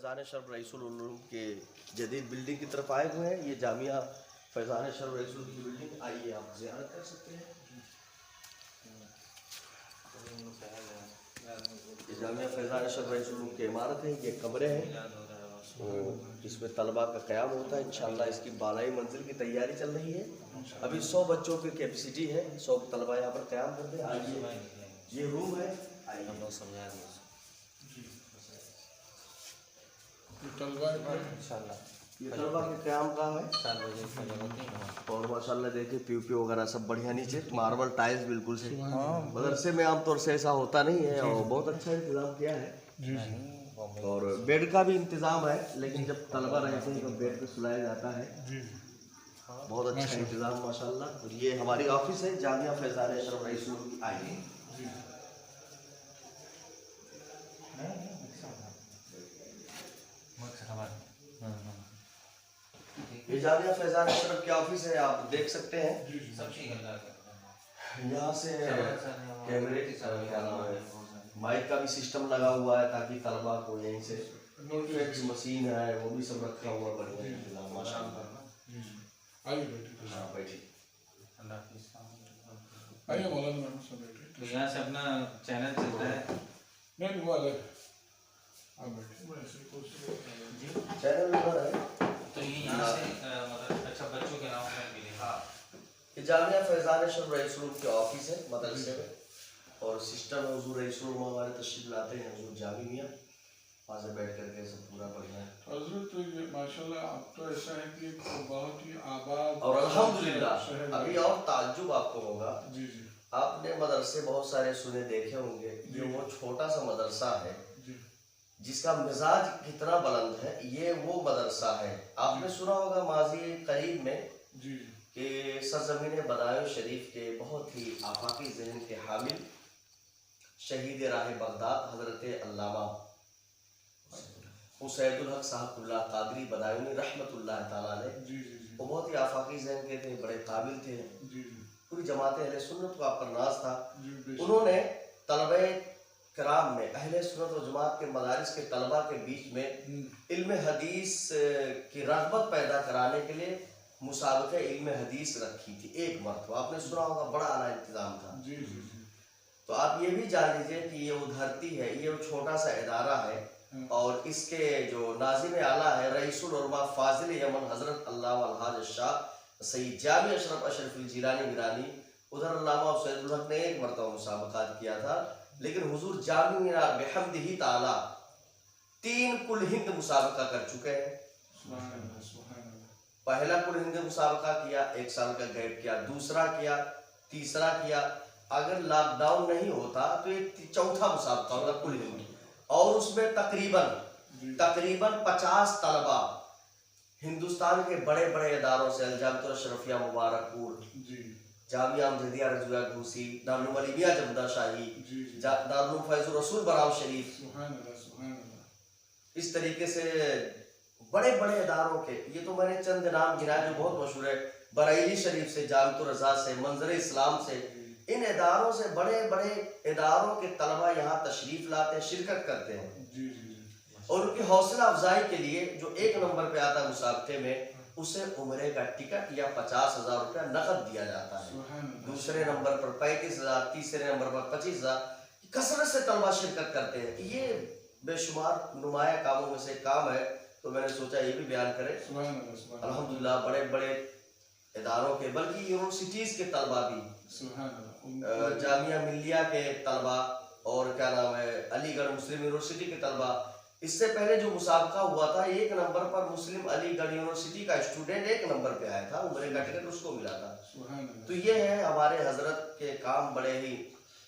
Faizan Ashraf rice उल उलूम के जदीद building की तरफ आए हुए हैं। ये जामिया फैज़ान अशरफ रईस उल की बिल्डिंग, आइए आप ज़ियारत कर सकते हैं। ये जामिया फैज़ान अशरफ रईस उल उलूम की इमारत है, ये कमरे हैं जिसमें तलबा का क़याम होता है। इंशाअल्लाह इसकी बालाई मंजिल की तैयारी चल रही है। अभी 100 बच्चों की कैपेसिटी है, 100 तलबा यहाँ पर क़याम करते हैं। आइए ये रूम है, आइए ये तलबा के क़याम का है। और माशाल्लाह देखिए पीओपी वगैरह सब बढ़िया, नीचे मार्बल टाइल्स बिल्कुल से। मदरसे में आमतौर से ऐसा होता नहीं है और बहुत अच्छा इंतज़ाम किया है। और बेड का भी इंतज़ाम है, लेकिन जब तलबा रहते हैं तो बेड पे सुलाया जाता है। बहुत अच्छा इंतज़ाम माशाल्लाह। और ये हमारी ऑफिस है, जामिया फैज़ान अशरफ रईस उल उलूम। आइए ये जामिया फैज़ान अशरफ की ऑफिस है, आप देख सकते हैं। यहाँ से कैमरे क्या नाम है, माइक का भी सिस्टम लगा हुआ है ताकि तलबा को यहीं से, फैक्स मशीन है वो भी सब रखा हुआ बढ़िया इंतजाम माशाल्लाह। हाँ बैठिए। आइए मौलाना मैम सब बैठे। तो यहाँ से अपना चैनल चलता है। नहीं वो अलग आप बैठे, मैं ऐसे कुछ चैनल नंबर है तो ये यहाँ से मतलब अच्छा बच्चों के नाम पर मिलेगा। हाँ, ये जामिया फैज़ान अशरफ रईस उल उलूम की ऑफिस है मदरसे में। और सिस्टम है, हुजूर रईस उल उलूम हमारे तशरीफ लाते हैं, हुजूर जामी मियाँ वहाँ से बैठ करके सब पूरा बढ़िया है। हज़रत तो ये माशाल्लाह आप तो ऐसा है कि बहुत ही आबाद और अल्हम्दुलिल्लाह अभी और ताज्जुब आपको होगा। जी जी आपने मदरसे बहुत सारे सुने देखे होंगे, ये वो छोटा सा मदरसा है जिसका मिजाज कितना बुलंद है। ये वो मदरसा है, आपने सुना होगा माजी करीब में जी कि सरजमीन बदायूं शरीफ के बहुत ही आफाकी जहन के हामिल शहीद राह बगदाद हजरत अल्लामा हुसैनुल हक साहबुल्लाह कादरी बदायूनी रहमतुल्लाह ताला अलैह, जी जी जी वो बहुत ही आफाकी जहन के थे, बड़े काबिल थे। जी पूरी जमात अहले सुन्नत को आप पर नाज था। जी उन्होंने तलबे कराम में अहले सुन्नत व जमात के मदारिस के तलबा के बीच में इल्म हदीस की रग़बत पैदा कराने के लिए मुसाबक़े इल्म हदीस रखी थी एक मरतबा, आपने सुना होगा, बड़ा आला इंतज़ाम था। जी जी जी तो आप ये भी जान लीजिए कि ये वो धरती है, ये वो छोटा सा इदारा है और इसके जो नाज़िम आला है रईसुल उलमा फाजिल यमन हज़रत अल्लामा अलहाज शाह सईद जामी अशरफ अशरफुल जिलानी गिरानी, उधर अल्लामा हुसैनुल हक ने एक मरतबा मुसाबक़ात किया था, लेकिन हुजूर जामी मियां बिहम्दिही ताला 3 कुल हिंद मुसाबका कर चुके हैं। पहला कुल हिंद मुसाबका किया, 1 साल का गैप किया, दूसरा किया, तीसरा किया, अगर लॉकडाउन नहीं होता तो ये चौथा मुसाबका होगा कुल हिंद। और उसमें तकरीबन 50 तलबा हिंदुस्तान के बड़े बड़े इदारों से, अलजामतुल अशरफिया मुबारकपुर, जामिया अहमदिया रज़िया घूसी, दारुल उलूम अलीमिया जमदा शाही, दारुल उलूम फैज़ुर रसूल बराव शरीफ, इस तरीके से बड़े बड़े इदारों के, ये तो मैंने चंद नाम गिनाए जो बहुत मशहूर है, बरेली शरीफ से, जामिया रज़ा से, मंजर इस्लाम से, इन इदारों से बड़े बड़े इदारों के तलबा यहाँ तशरीफ लाते हैं, शिरकत करते हैं। और उनकी हौसला अफजाई के लिए जो 1 नंबर पे आता है मुसाबके में, उसे उम्रे का टिकट या 50,000 रुपया नकद दिया जाता है। दूसरे नंबर पर 35,000, तीसरे नंबर पर 25,000, कसरत से तलबा शिरकत करते हैं। ये बेशुमार नुमाया कामों में से काम है, तो मैंने सोचा ये भी बयान करें। अल्हम्दुलिल्लाह बड़े बड़े इदारों के, बल्कि यूनिवर्सिटीज़ के तलबा भी, जामिया मिल्लिया के तलबा और क्या नाम है अलीगढ़ मुस्लिम यूनिवर्सिटी के तलबा, इससे पहले जो मुसाबका हुआ था 1 नंबर पर मुस्लिम अलीगढ़ यूनिवर्सिटी का स्टूडेंट 1 नंबर पे आया था, उम्रे का टिकट उसको मिला था। तो ये है हमारे हजरत के काम, बड़े ही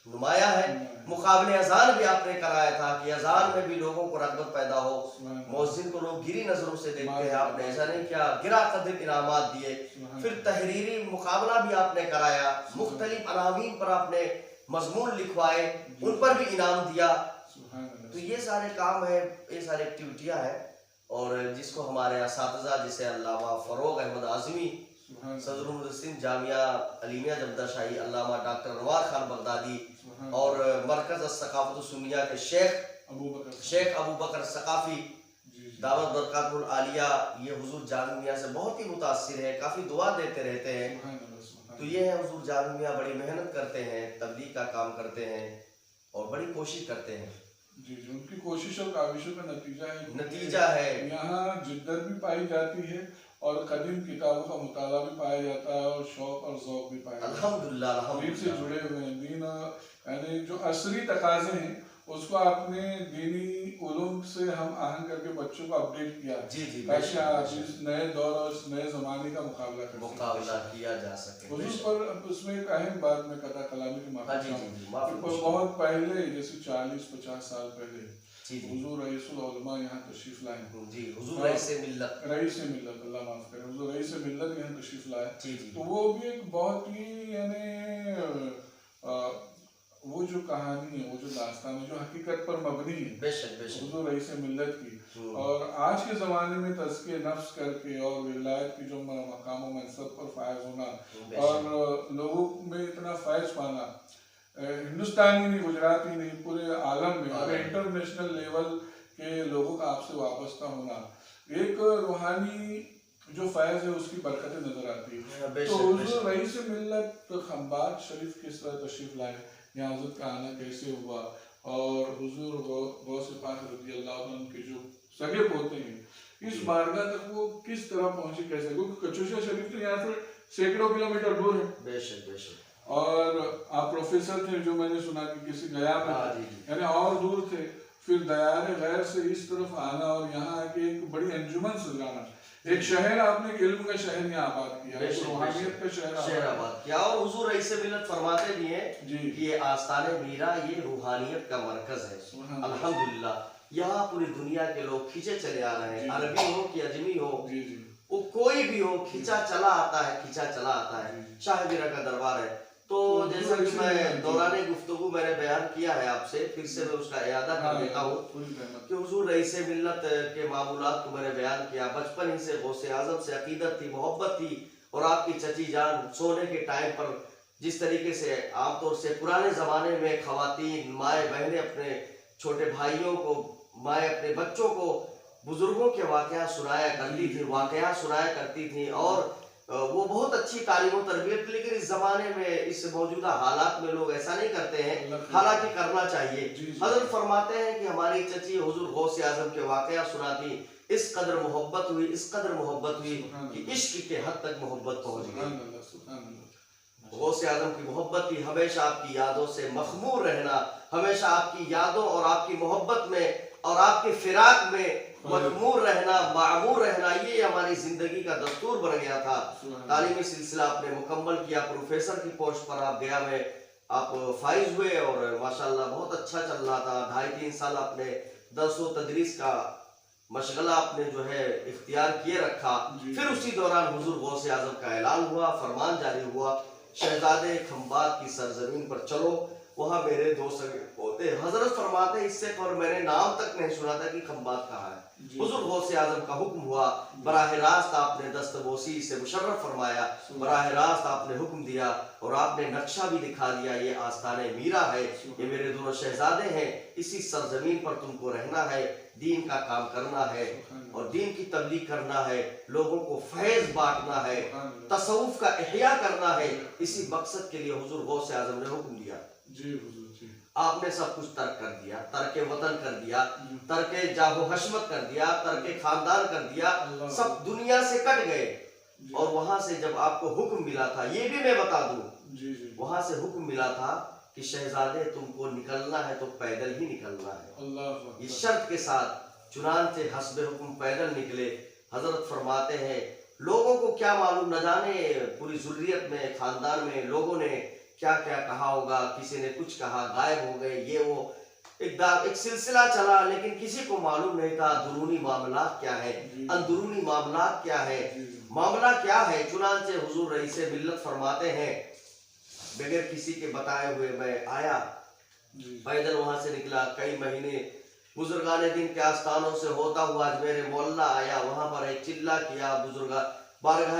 नुमाया है। मुकाबले अजान भी आपने कराया था कि अजान में भी लोगों को रग़बत पैदा हो, मौज़िन को लोग गिरी नज़रों से देखते हैं, आपने ऐसा नहीं किया, गिरा कदर इनामात दिए। फिर तहरीरी मुकाबला भी आपने कराया, मुख्तलिफ अनावीन पर आपने मजमून लिखवाए, उन पर भी इनाम दिया। तो ये सारे काम है, ये सारी एक्टिविटियाँ हैं। और जिसको हमारे असातिज़ा जैसे अल्लामा फ़रोग़ अहमद आज़मी, सदरुल मुदस्सिर जामिया अलीमिया जमदा शाही, अल्लामा डॉक्टर अनवार खान बगदादी और मरकज़ सकाफ़त सुन्निया के शेख अबू बकर सकाफ़ी, दावत बरकातुल आलिया, ये हुजूर जामी मियाँ से बहुत ही मुतासिर है, काफ़ी दुआ देते रहते हैं। सुभान अल्लाह, सुभान तो ये है हुजूर जामी मियाँ बड़ी मेहनत करते हैं, तबलीग का काम करते हैं और बड़ी कोशिश करते हैं। जी जी, उनकी कोशिश और काविशों का नतीजा है यहाँ जिद्दत भी पाई जाती है और कदीम किताबों का मुताला भी पाया जाता है और शौक और ज़ौक़ भी पाया जाता है। अल्हम्दुलिल्लाह दीन से अल्हम्दुलिल्लाह। जुड़े हुए हैं, दीन यानी जो असली तकाजे हैं उसको आपने दीनी उलूम से हम आहंग करके बच्चों को अपडेट किया जी जी, ताकि बेशक, आज बेशक। इस नए दौर और इस नए ज़माने का मुकाबला कर मुकाबला किया जा सके। हुजूर बेशक। पर उसमें एक अहम बात मैं कथा कलामी की हाँ माफी जी जी चाहूँ जी, माफ़ी कि पूछिए। बहुत पहले जैसे 40-50 साल पहले जी जी हुजूर रईसुल उलमा यहाँ तशरीफ लाए, जी, हुजूर रईस मिल्लत। रईस मिल्लत, अल्लाह माफ करे, हुजूर रईस मिल्लत यहाँ तशरीफ लाए। जी जी तो वो भी एक बहुत ही यानी वो जो कहानी है, वो जो दास्तान है, जो हकीकत पर मबनी है बेशक बेशक। हुजूर रईस मिल्लत की, और आज के ज़माने में तज़किए नफ्स करके और विलायत की जो मकाम व मनसब पर फायज होना और लोगों में इतना फैज़ पाना, हिंदुस्तानी नहीं, गुजराती नहीं, पूरे आलम में और इंटरनेशनल लेवल के लोगों का आपसे वाबस्ता होना, एक रूहानी जो फैज़ है उसकी बरकतें नजर आती है। बेशक, तो हुजूर बेशक। रईस मिल्लत खंबात शरीफ किस तरह तशरीफ लाए, यहाँ हज़रत का आना कैसे हुआ, और हुजूर गौस पाक रज़ी अल्लाह अन्हु के जो सगे पोते हैं इस बारगाह तक वो किस तरह पहुंचे, कैसे, क्योंकि कचौशिया शरीफ तो यहाँ से सैकड़ों किलोमीटर दूर है। बेशक बेशक। और आप प्रोफेसर थे जो मैंने सुना कि किसी गया में हाँ, थे, जी, जी। यानी और दूर थे, फिर दयार गैर से इस तरफ आना और यहाँ आके एक बड़ी अंजुमन सजाना, एक शहर आपने एक इल्म का शहर यहाँ आबाद किया, एक रूहानियत का शहर आबाद किया। और हुजूर रईस मिल्लत फरमाते भी हैं जी कि ये आस्ताने मीरा ये रूहानियत का मरकज है। सुभान अल्लाह। अल्हम्दुलिल्लाह, यहाँ पूरी दुनिया के लोग खींचे चले आ रहे हैं, जी। अरबी हो कि अजमी हो, जी जी वो कोई भी हो, खींचा चला आता है, खींचा चला आता है। शाह मीरा का दरबार है। तो जैसा कि मैं दौराने गुफ्तगू मैंने बयान किया है आपसे, फिर से मैं उसका इयादा कर देता हूँ कि हुजूर रईस मिल्लत के मामूलात को मैंने बयान किया। बचपन ही से गौसे आज़म से अकीदत थी, मोहब्बत थी, और आपकी चची जान सोने के टाइम पर जिस तरीके से आमतौर से पुराने ज़माने में ख़वातीन माए बहनें अपने छोटे भाइयों को, माए अपने बच्चों को बुजुर्गों के वाक़या सुनाया करती थी, वाक़या सुनाया करती थी, और वो बहुत अच्छी तालीम और तरबियत। लेकिन इस ज़माने में, इस मौजूदा हालात में लोग ऐसा नहीं करते हैं, हालांकि करना चाहिए। हज़रत फरमाते हैं कि हमारी चची हुजूर गौसे आज़म के वाक़या सुनाती, इस कदर मोहब्बत हुई, इस कदर मोहब्बत हुई कि इश्क के हद तक मोहब्बत पहुंच गई। गौसे आज़म की मोहब्बत थी हमेशा आपकी यादों से मखमूर रहना, हमेशा आपकी यादों और आपकी मोहब्बत में और आपके फिराक में मखमूर रहना, मामूर रहना, ये हमारी जिंदगी का दस्तूर बन गया था। तालीमी सिलसिला आपने मुकम्मल किया, प्रोफेसर की पोस्ट पर आप गया में आप फाइज हुए और माशाल्लाह बहुत अच्छा चल रहा था। 2.5-3 साल आपने दर्स व तदरीस का मशगला आपने जो है इख्तियार किए रखा। फिर उसी दौरान हुजूर गौसे आज़म का ऐलान हुआ, फरमान जारी हुआ, शहजादे खंबात की सरजमीन पर चलो, वहाँ मेरे 2 सगे पोते। हजरत फरमाते इससे पर मैंने नाम तक नहीं सुना था कि खंबात कहाँ है। हुजूर गौसे आज़म का हुक्म हुआ, बराह रास्त आपने दस्तबोसी से मुशर्रफ फरमाया, बराह रास्त आपने हुक्म दिया और आपने नक्शा भी दिखा दिया, ये आस्ताने मीरा है, ये मेरे दोनों शहजादे हैं, इसी सरजमीन पर तुमको रहना है, दीन का काम करना है और दीन की तबलीग करना है, लोगों को फैज़ बांटना है, तसव्वुफ का इह्या करना है। इसी मकसद के लिए हुजूर गौसे आज़म ने हुक्म दिया। जी हुजूर जी। आपने सब कुछ तर्क कर दिया, तर्क वतन कर दिया, तर्क जाहो हशमत कर दिया, तर्क खानदान कर दिया, सब दुनिया से कट गए। और वहां से जब आपको हुक्म मिला था, ये भी मैं बता दूं, वहां से हुक्म मिला था कि शहजादे तुमको निकलना है तो पैदल ही निकलना है, इस शर्त के साथ। चुनांचे हस्बे हुक्म पैदल निकले। हजरत फरमाते हैं लोगों को क्या मालूम, न जाने पूरी जुर्रियत में, खानदान में लोगों ने क्या क्या कहा होगा, किसी ने कुछ कहा, गायब हो गए, ये वो एक सिलसिला चला, लेकिन किसी को मालूम नहीं था अंदरूनी मामला क्या है, अंदरूनी मामला क्या है, मामला क्या है। चुनांचे हुजूर रईस मिल्लत फरमाते हैं बगैर किसी के बताए हुए मैं आया, पैदल वहां से निकला, कई महीने बुजुर्गाने दिन के आस्थानों से होता हुआ आज मेरे मोहल्ला आया, वहां पर एक चिल्ला किया, बुजुर्गा बारगाह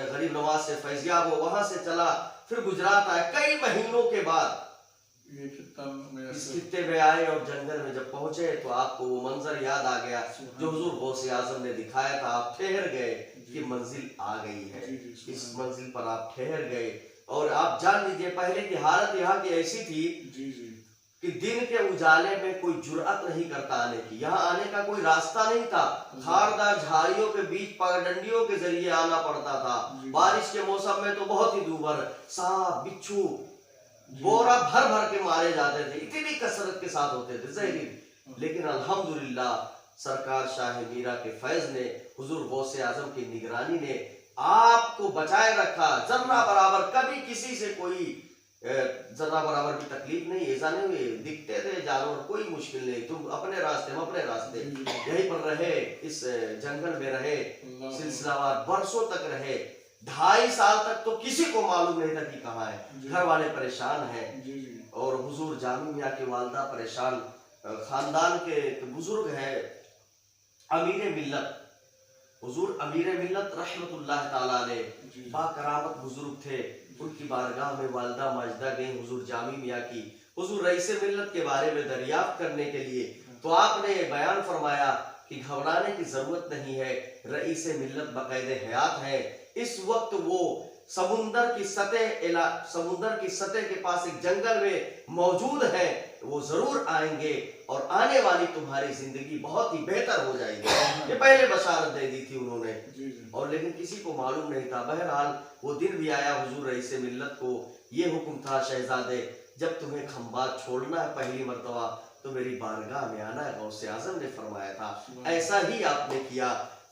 गरीब नवाज से फैजियाब हो, वहां से चला, फिर गुजरात आया। कई महीनों के बाद ये खित्ता में इस ऐसे खित्ते में आए और जंगल में जब पहुंचे तो आपको वो मंजर याद आ गया जो हुजूर गौसे आजम ने दिखाया था। आप ठहर गए कि मंजिल आ गई है, जी, जी, इस मंजिल पर आप ठहर गए। और आप जान लीजिए पहले की हालत यहाँ की ऐसी थी जी जी कि दिन के उजाले में कोई जुर्अत नहीं करता आने की, यहाँ आने का कोई रास्ता नहीं था। खारदार झाड़ियों के बीच पगडंडियों के जरिए आना पड़ता था। बारिश के मौसम में तो बहुत ही दूभर सांप बिच्छू बोरा भर भर के मारे जाते थे, इतनी कसरत के साथ होते थे जहरीले। लेकिन अल्हम्दुलिल्लाह सरकार शाह मीरा के फैज ने, हुजूर गौसे आजम की निगरानी ने आपको बचाए रखा। जर्रा बराबर कभी किसी से कोई जर्रा बराबर भी तकलीफ नहीं, ऐसा नहीं हुई। दिखते थे जानवर, कोई मुश्किल नहीं, तुम अपने रास्ते हम अपने रास्ते, यहीं पर रहे, इस जंगल में रहे, सिलसिलावार बरसों तक रहे। 2.5 साल तक तो किसी को मालूम नहीं था कि कहाँ है। घर वाले परेशान हैं और हुजूर जामी मियां की वालदा परेशान। खानदान के बुजुर्ग है अमीर मिल्लत, हुजूर अमीर मिल्लत रहमतुल्लाह ताला अलैह बाकरामत बुजुर्ग थे। उनकी बारगाह में वालदा माजदा गई हुजूर जामी मियां की, हुजूर रईस मिल्लत के बारे में दरियाफ्त करने के लिए। तो आपने बयान फरमाया कि घबराने की जरूरत नहीं है, रईस मिल्लत बाकायदे हयात है। इस वक्त वो समुंदर की सतह के पास एक जंगल में मौजूद है, वो जरूर आएंगे और आने वाली तुम्हारी जिंदगी बहुत ही बेहतर हो जाएगी। ये पहले बशारत दे दी थी उन्होंने, और लेकिन किसी को मालूम नहीं था। बहरहाल वो दिन भी आया, हुजूर रईस मिल्लत को ये हुक्म था, शहजादे जब तुम्हें खंबात छोड़ना है पहली मर्तबा तो मेरी बारगाह में आना है। गौसे आजम ने फरमाया था, ऐसा ही आपने किया।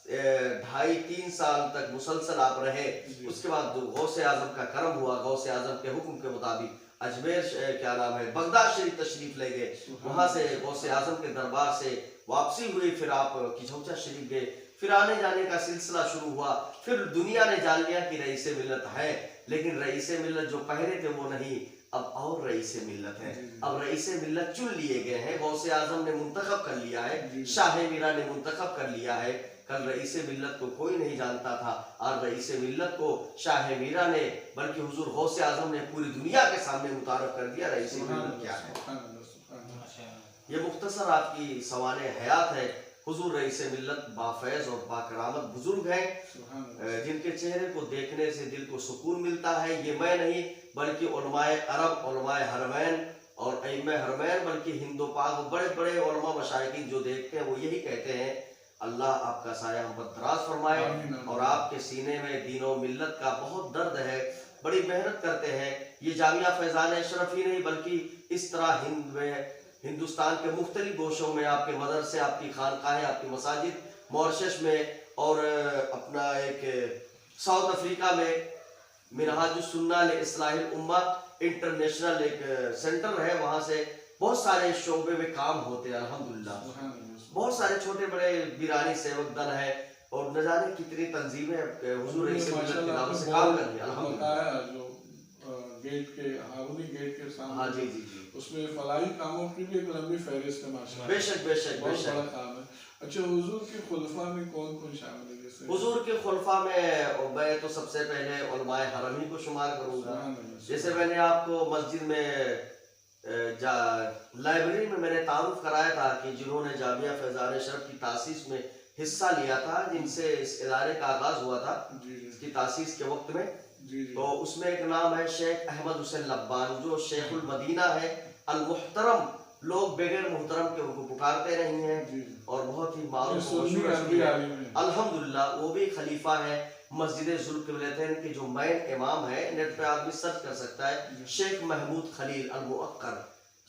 2.5-3 साल तक मुसलसल आप रहे। उसके बाद गौसे आजम का करम हुआ, गौसे आजम के हुक्म के मुताबिक अजमेर क्या नाम है बगदाद शरीफ तशरीफ ले गए। वहां से गौसे आजम के दरबार से वापसी हुई, फिर आप किचौचा शरीफ गए, फिर आने जाने का सिलसिला शुरू हुआ। फिर दुनिया ने जान लिया कि रईस मिल्लत है, लेकिन रईस मिल्लत जो पहले थे वो नहीं, अब और रईस मिल्लत है। अब रईस मिल्लत चुन लिए गए हैं, गौसे आजम ने मुंतखब कर लिया है, शाह मीरा ने मुंतखब कर लिया है। कल रईस मिल्लत को कोई नहीं जानता था और रईस मिल्लत को शाह मीरा ने, बल्कि हुजूर गौसे आजम ने पूरी दुनिया के सामने मुतारफ कर दिया रईस मिल्लत क्या है। ये मुख्तसर आपकी सवाने हयात है। हुजूर रईस मिल्लत बाफैज और बाकरामत बुजुर्ग हैं, जिनके चेहरे को देखने से दिल को सुकून मिलता है। ये मैं नहीं बल्कि उलमाए अरब, उलमाए हरमैन और अइम्मे हरमैन, बल्कि हिंदो पाक बड़े बड़े उलमा मशाइखीन जो देखते हैं वो यही कहते हैं, अल्लाह आपका साया हम पर दराज फरमाए। और आपके सीने में दीनो मिल्लत का बहुत दर्द है, बड़ी मेहनत करते हैं। ये जामिया फैजान अशरफ ही नहीं बल्कि इस तरह हिंदुस्तान के मुख्तलिफ गोशों में आपके मदरसे, आपकी खानकाहें, आपकी मसाजिद, मॉरिशस में और अपना एक साउथ अफ्रीका में मिनहाजुस सुन्ना इस्लाहिल उम्मा इंटरनेशनल एक सेंटर है, वहाँ से बहुत सारे शोबे में काम होते हैं अल्हम्दुलिल्लाह। बहुत सारे छोटे बड़े बीरानी सेवक दल है और न जाने कितनी तंजीमें हुजूर रईस मिल्लत के नाम से काम कर रही हैं अल्हम्दुलिल्लाह। गेट के हारूनी गेट के सामने, हाँ जी जी जी, उसमें फलाही कामों की भी एक लंबी फहरिस्त है माशाअल्लाह। बेशक बेशक बहुत बेशक। बड़ा काम है। अच्छा, हुजूर के खुलफा में कौन कौन शामिल है? जैसे हुजूर के खुलफा में मैं तो सबसे पहले उलमाए हरम ही को शुमार करूंगा। जैसे मैंने आपको मस्जिद में लाइब्रेरी में मैंने तारुफ कराया था कि जिन्होंने जामिया फैजान अशरफ की तासीस में हिस्सा लिया था, जिनसे इस इदारे का आगाज हुआ था इसकी तासीस के वक्त में, तो उसमें एक नाम है शेख अहमद हुसैन लब्बान, जो शेखुल मदीना है, अल-मुहतरम। लोग बगैर मुहतरम के उनको पुकारते नहीं हैं और बहुत ही मारूफ अल्हम्दुलिल्लाह। वो भी खलीफा है मस्जिद ज़ुल्क़िबलतैन के जो मेन इमाम है, नेट पे आदमी सर्च कर सकता है, शेख महमूद खलील अल-मुअक्कर,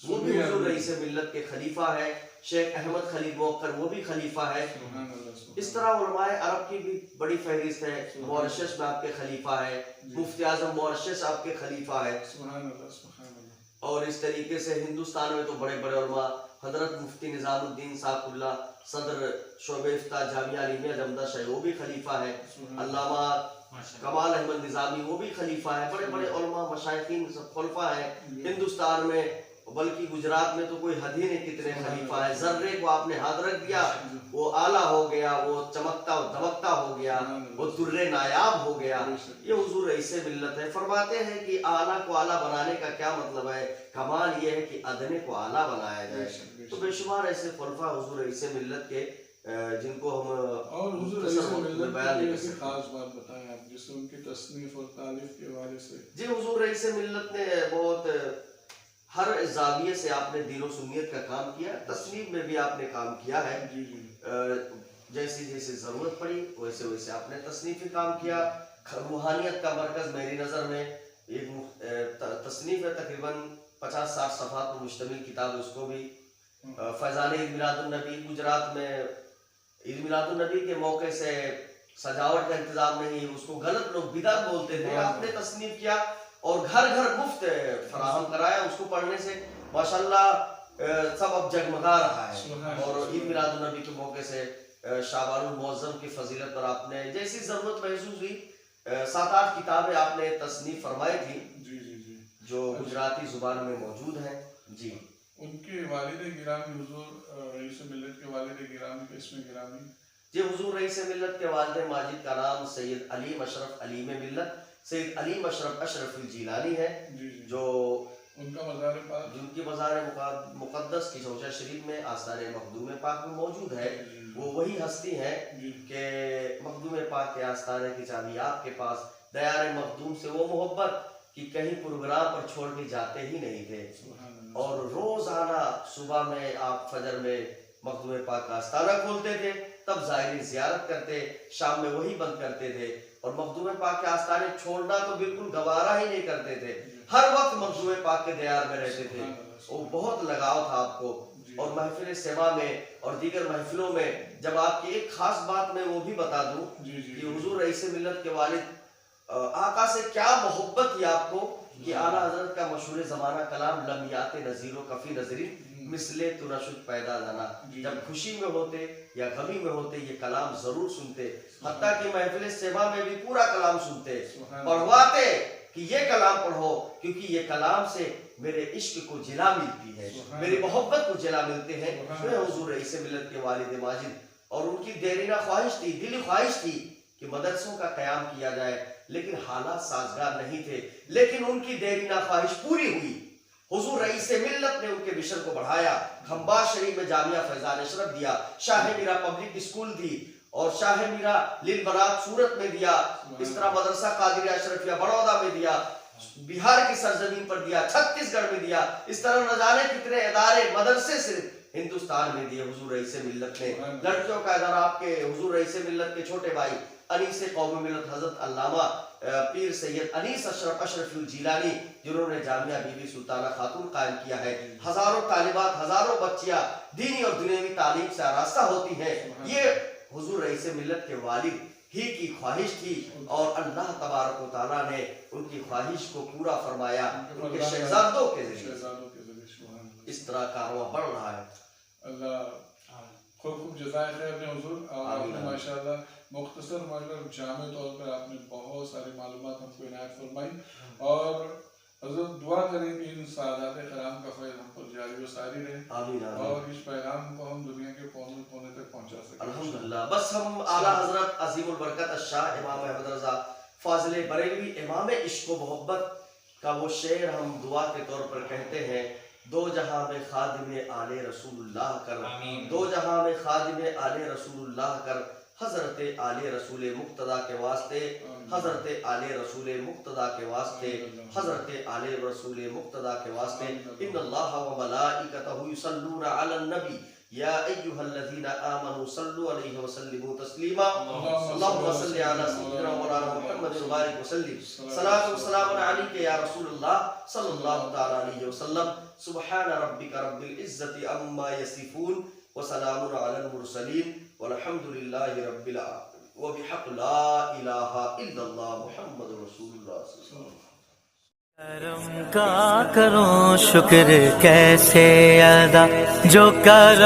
वो भी हुजूर रईस मिल्लत के खलीफा है। शेख अहमद खलील मुअक्कर वो भी खलीफा है। इस तरह उलमाए अरब की भी बड़ी फहरिस्त है। मॉरिशस में आपके खलीफा है, मुफ्ती आजम मॉरिशस आपके खलीफा है। और इस तरीके से हिंदुस्तान में तो बड़े बड़े उलमा, हजरत मुफ्ती निजामुद्दीन साकुल्ला सदर शोबे इफ्ता जामिया अलीमिया जमदा शाही वो भी खलीफा है। अल्लामा कमाल अहमद निजामी वो भी खलीफा है। बड़े बड़े उलमा मशाइखीन सब खुलफा है हिंदुस्तान में। बल्कि गुजरात में तो कोई हद ही नहीं कितने खलीफा है। जर्रे को आपने हाथ रख दिया, वो आला हो गया, वो चमकता दमकता हो गया, वो दुर्रे नायाब हो गया। ये हुजूर रईसे मिल्लत है। फरमाते हैं कि आला को आला बनाने का क्या मतलब है? कमाल ये है कि अदने को आला बनाया जाए। तो बेशुमार ऐसे खुलफा हुजूर रईसे मिल्लत के जिनको हम और हुजूर रईसे मिल्लत की ऐसी खास बात बताएं आप, जिससे उनकी तसनीफ और तारीफ के हवाले से। जी, हुजूर रईसे मिल्लत ने बहुत हर जाविये से आपने दीन और सुन्नियत का काम किया, तस्नीफ में भी आपने काम किया है। जैसी जैसे जरूरत पड़ी वैसे वैसे आपने तस्नीफी काम किया। रूहानियत का मरकज मेरी नज़र में एक तस्नीफ है, तकरीबन 50-60 सफ़हात पर मुश्तमिल किताब, उसको भी फैज़ान ईद मिलादुन्नबी। गुजरात में ईद मिलादुन्नबी के मौके से सजावट का इंतजाम नहीं, उसको गलत लोग बिदअत बोलते थे, आपने तस्नीफ किया और घर घर मुफ्त फराहम कराया। उसको पढ़ने से माशाल्लाह सब अब जगमगा रहा है। और ईद मिलादुन्नबी के मौके से शाबानुल मुअज़्ज़म की फजीलत पर आपने जैसी जरूरत महसूस हुई 7-8 किताबें आपने तस्नीफ फरमाई थी जो गुजराती जुबान में मौजूद हैं। जी, उनके वालिद गिरामी हुजूर रईसे मिल्लत के वालिद गिरामी के इसमें गिरामी जी, हुजूर रईसे मिल्लत के वालिद माजिद का नाम सैयद अली अशरफ अली में मिल्लत सैयद अली अशरफ अशरफ जीलानी है, जो उनका मज़ार पाक, जिनकी मज़ार मुक़द्दस की शौशा शरीफ में आसार मखदूम पाक में मौजूद है। वो वही हस्ती है कि मखदूम पाक के आस्थाने की चाबी आपके पास, दयार मखदूम से वो मोहब्बत कि कहीं प्रोग्राम पर छोड़ के जाते ही नहीं थे। और रोजाना सुबह में आप फजर में मखदूम पाक का आस्थाना खोलते थे, तब ज़ायरीन ज़ियारत करते, शाम में वही बंद करते थे। और मखदूम पाक के आस्थाने छोड़ना तो बिल्कुल गवारा ही नहीं करते थे, हर वक्त मखदूम पाक के दयार में रहते थे। वो बहुत लगाव था आपको। और महफिल सेवा में और दीगर महफिलों में जब आपकी एक खास बात मैं वो भी बता दूं कि हुजूर रईसे मिल्लत के वालिद आका से क्या मोहब्बत थी आपको कि आला हजरत का मशहूर ज़माना कलाम लम याते नज़ीरो कफ़ी नज़री मिसले तो नशुद पैदा लाना, जब खुशी में होते या गमी में होते ये कलाम जरूर सुनते, हत्ता कि महफिल सेवा में भी पूरा कलाम सुनते, पढ़वाते कि ये कलाम पढ़ो क्योंकि ये कलाम से मेरे इश्क को जिला मिलती है, मेरी मोहब्बत को जिला मिलते हैं। मैं हुजूर रईसे मिल्लत के वालिद माजिद और उनकी देरीना ख्वाहिश थी, दिली ख्वाहिश थी कि मदरसों का क़याम किया जाए, लेकिन हालात साजगार नहीं थे। लेकिन उनकी देरीना ख्वाहिश पूरी हुई। हुजूर रईसे मिल्लत ने उनके मिशन को बढ़ाया। खंबात शरीफ में जामिया फैजान अशरफ दिया, शाह मीरा पब्लिक स्कूल दी और शाह मीरा लिल बनात सूरत में दिया। इस तरह मदरसा कादिरिया अशरफिया बड़ौदा में दिया, बिहार की सरजमीन पर दिया, छत्तीसगढ़ में दिया। इस तरह न जाने कितने इदारे मदरसे सिर्फ हिंदुस्तान में दिए हुजूर रईसे मिल्लत ने। लड़कियों का इदारा आपके हुजूर रईसे मिल्लत के छोटे भाई अनीस कौमी मिल्लत हजरत अल्लामा पीर सैयद अनीस अशरफ अशरफुल जीलानी, जिन्होंने जामिया बीबी सुल्ताना खातून कायम किया है। हजारों तालिबात, हजारों बच्चियां दीनी और दुनियावी तालीम से आरास्ता होती हैं। ये हुजूर रईसे मिल्लत के वालिद ही की ख्वाहिश थी और अल्लाह तबारक व तआला ने उनकी ख्वाहिश को पूरा फरमाया उनके शहजादों के ज़रिए। इस तरह कारवां बढ़ रहा है। अल्लाह खूब जज़ाए खैर ने हुजूर। और आपने माशाल्लाह मुख्तसर मगर जामे तौर पर आपने बहुत सारी मालूमात हमको इनायत फरमाई। और हज़रत दुआ करें कि इन सादात कराम का फैज़ हम पर जारी व सारी रहे। आमीन आमीन। और इस पैगाम को हम दुनिया के कोने कोने तक पहुंचा सकें अल्हम्दुलिल्लाह। बस हम आला हजरत अजीमुल बरकत शाह इमाम अहमद रज़ा फाजिल बरेलवी इमाम इश्क व मोहब्बत का वो शेर हम दुआ के तौर पर कहते हैं, दो जहां में खादिम आले रसूलुल्लाह कर, दो जहां में खादिम आले रसूलुल्लाह कर, हजरत आले रसूल मुक्तदा के वास्ते, हजरत आले रसूल मुक्तदा के वास्ते, हजरत आले रसूल मुक्तदा के वास्ते। इन्नल्लाह व मलाइकतहु युसल्लूना अलन नबी या अय्युहल्लज़ीना आमनू सल्लु अलैहि व सल्लिमू तस्लीमा। अल्लाहुम्मा सल्लि अला सय्यिदिना मौलाना मुहम्मद व बारिक व सल्लिम। सलातु व सलाम अलैका या रसूलल्लाह सल्लल्लाहु तआला अलैहि वसल्लम। सुब्हान रब्बिका रब्बिल इज्जति अम्मा यसिफून व सलामुन अलल मुरसलीन वल्हम्दुलिल्लाहि रब्बिल आलमीन व बिहक़ ला इलाहा इल्लल्लाह मुहम्मदुर रसूलुल्लाह सल्लल्लाहु अलैहि वसल्लम। करम का करो शुक्र कैसे अदा जो करम